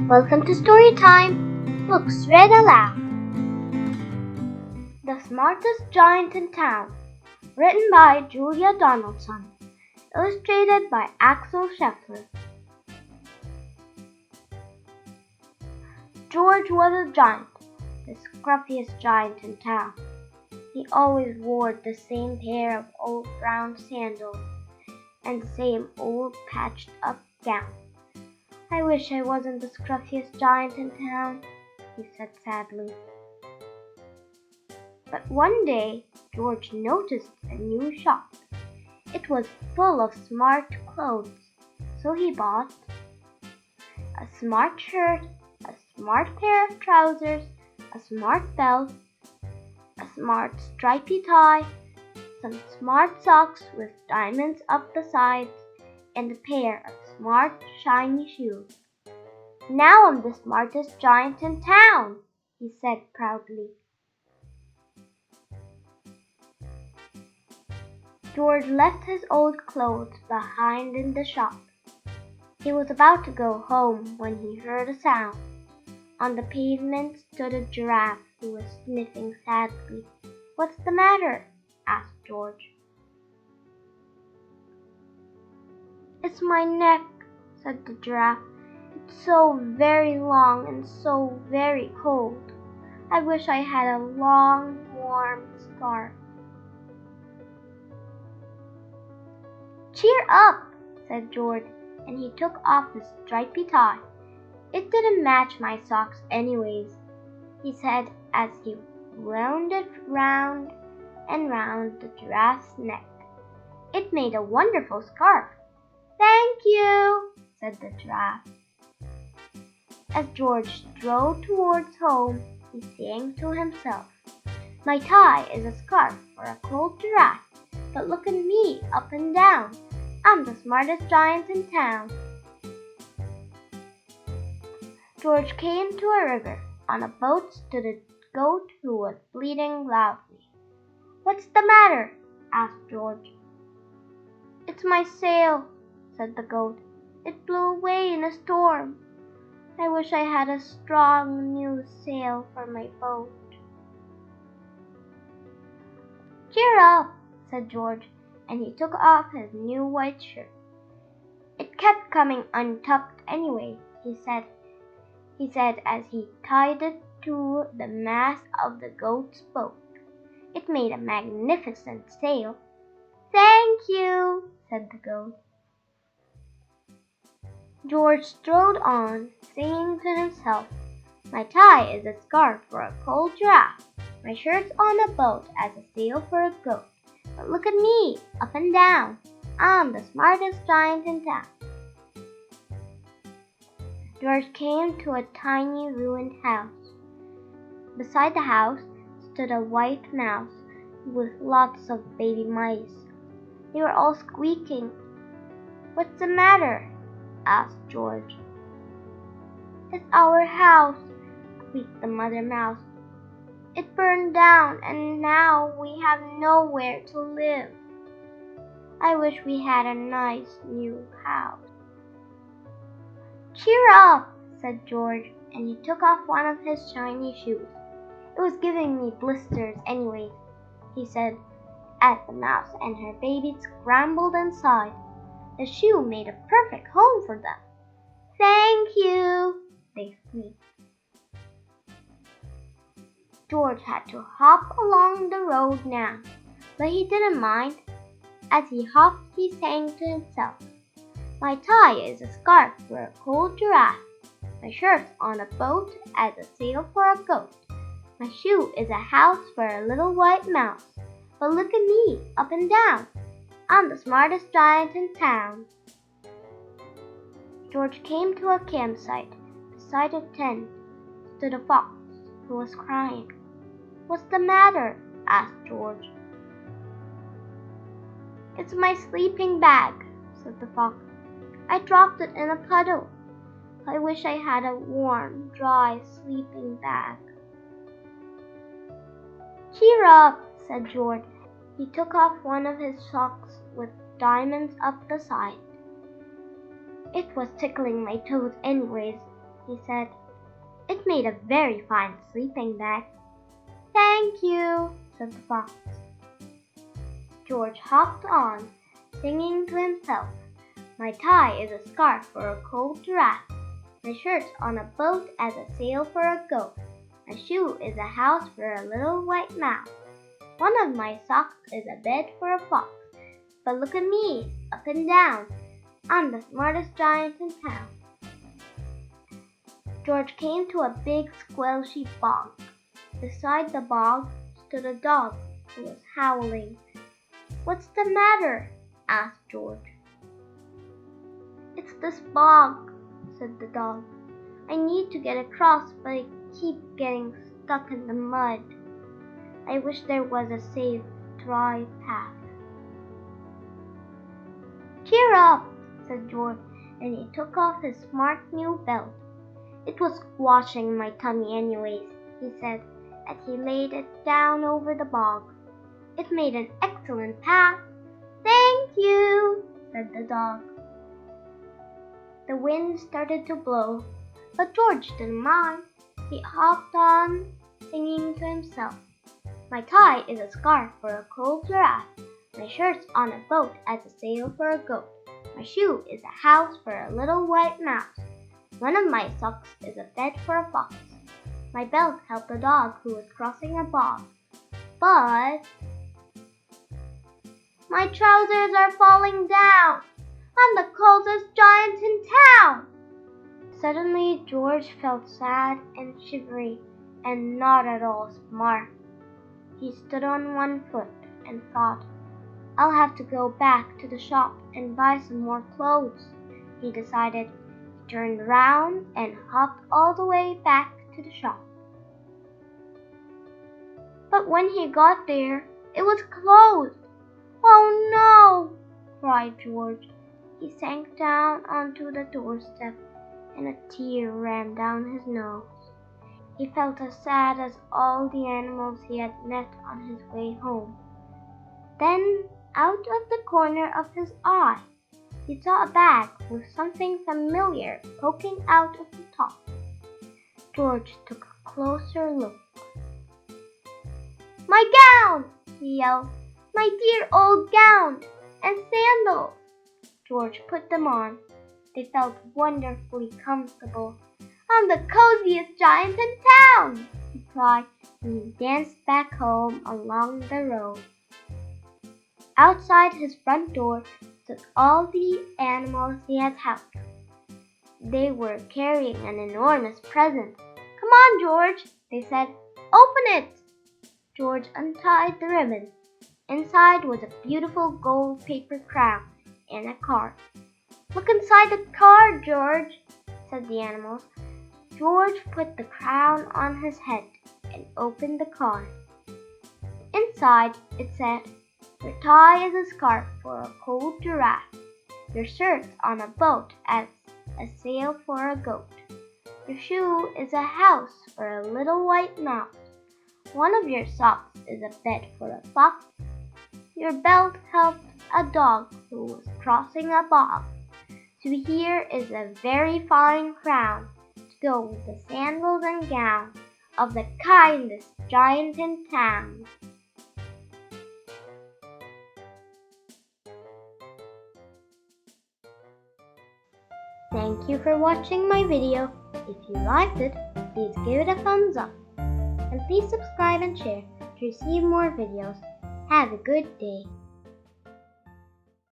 Welcome to Storytime! Books read aloud. The Smartest Giant in Town. Written by Julia Donaldson. Illustrated by Axel Scheffler. George was a giant, the scruffiest giant in town. He always wore the same pair of old brown sandals and the same old patched-up gown. "I wish I wasn't the scruffiest giant in town," he said sadly. But one day, George noticed a new shop. It was full of smart clothes, so he bought a smart shirt, a smart pair of trousers, a smart belt, a smart stripy tie, some smart socks with diamonds up the sides, and a pair of smart shiny shoes. "Now I'm the smartest giant in town," he said proudly. George left his old clothes behind in the shop. He was about to go home when he heard a sound. On the pavement stood a giraffe who was sniffing sadly. "What's the matter?" asked George. "It's my neck," said the giraffe. "It's so very long and so very cold. I wish I had a long, warm scarf." "Cheer up," said George, and he took off his stripy tie. "It didn't match my socks anyways," he said as he wound it round and round the giraffe's neck. "It made a wonderful scarf." "Thank you," said the giraffe. As George strode towards home, he sang to himself, "My tie is a scarf for a cold giraffe, but look at me up and down. I'm the smartest giant in town." George came to a river. On a boat stood a goat who was bleating loudly. "What's the matter?" asked George. "It's my sail," said the goat. "It blew away in a storm. I wish I had a strong new sail for my boat." "Cheer up," said George, and he took off his new white shirt. "It kept coming untucked anyway," he said as he tied it to the mast of the goat's boat. "It made a magnificent sail." "Thank you," said the goat. George strode on, singing to himself, "My tie is a scarf for a cold giraffe. My shirt's on a boat as a sail for a goat. But look at me, up and down. I'm the smartest giant in town." George came to a tiny ruined house. Beside the house stood a white mouse with lots of baby mice. They were all squeaking. "What's the matter?" asked George. "It's our house," squeaked the mother mouse. "It burned down and now we have nowhere to live. I wish we had a nice new house." "Cheer up," said George, and he took off one of his shiny shoes. "It was giving me blisters anyways," he said, as the mouse and her baby scrambled inside. The shoe made a perfect home for them. "Thank you," they squeaked. George had to hop along the road now, but he didn't mind. As he hopped, he sang to himself, "My tie is a scarf for a cold giraffe. My shirt's on a boat as a sail for a goat. My shoe is a house for a little white mouse. But look at me, up and down. I'm the smartest giant in town." George came to a campsite. Beside a tent stood a fox who was crying. "What's the matter?" asked George. "It's my sleeping bag," said the fox. "I dropped it in a puddle. I wish I had a warm, dry sleeping bag." "Cheer up," said George. He took off one of his socks with diamonds up the side. "It was tickling my toes anyways. he said. It made a very fine sleeping bag. Thank you, said the fox. George hopped on, singing to himself. My tie is a scarf for a cold giraffe. My shirt's on a boat as a sail for a goat. My shoe is a house for a little white mouse. One of my socks is a bed for a fox. But look at me, up and down. I'm the smartest giant in town. George came to a big squelchy bog. Beside the bog stood a dog who was howling. What's the matter? Asked George. It's this bog, said the dog. I need to get across, but I keep getting stuck in the mud. I wish there was a safe, dry path. Cheer up, said George, and he took off his smart new belt. It was squashing my tummy anyways, he said, as he laid it down over the bog. It made an excellent path. Thank you, said the dog. The wind started to blow, but George didn't mind. He hopped on, singing to himself. My tie is a scarf for a cold giraffe. My shirt's on a boat as a sail for a goat. My shoe is a house for a little white mouse. One of my socks is a bed for a fox. My belt helped a dog who was crossing a bog. But my trousers are falling down. I'm the coldest giant in town. Suddenly, George felt sad and shivery and not at all smart. He stood on one foot and thought, I'll have to go back to the shop and buy some more clothes. He decided. He turned around and hopped all the way back to the shop. But when he got there, it was closed. Oh no, cried George. He sank down onto the doorstep and a tear ran down his nose. He felt as sad as all the animals he had met on his way home. Then, out of the corner of his eye, he saw a bag with something familiar poking out of the top. George took a closer look. My gown! He yelled. My dear old gown and sandals! George put them on. They felt wonderfully comfortable. I'm the coziest giant in town, he cried, and he danced back home along the road. Outside his front door stood all the animals he had helped. They were carrying an enormous present. Come on, George, they said. Open it! George untied the ribbon. Inside was a beautiful gold paper crown and a card. Look inside the card, George, said the animals. George put the crown on his head and opened the card. Inside it said, Your tie is a scarf for a cold giraffe. Your shirt's on a boat as a sail for a goat. Your shoe is a house for a little white mouse. One of your socks is a bed for a fox. Your belt helped a dog who was crossing a bog. So here is a very fine crown to go with the sandals and gown of the kindest giant in town. Thank you for watching my video. If you liked it, please give it a thumbs up. And please subscribe and share to receive more videos. Have a good day.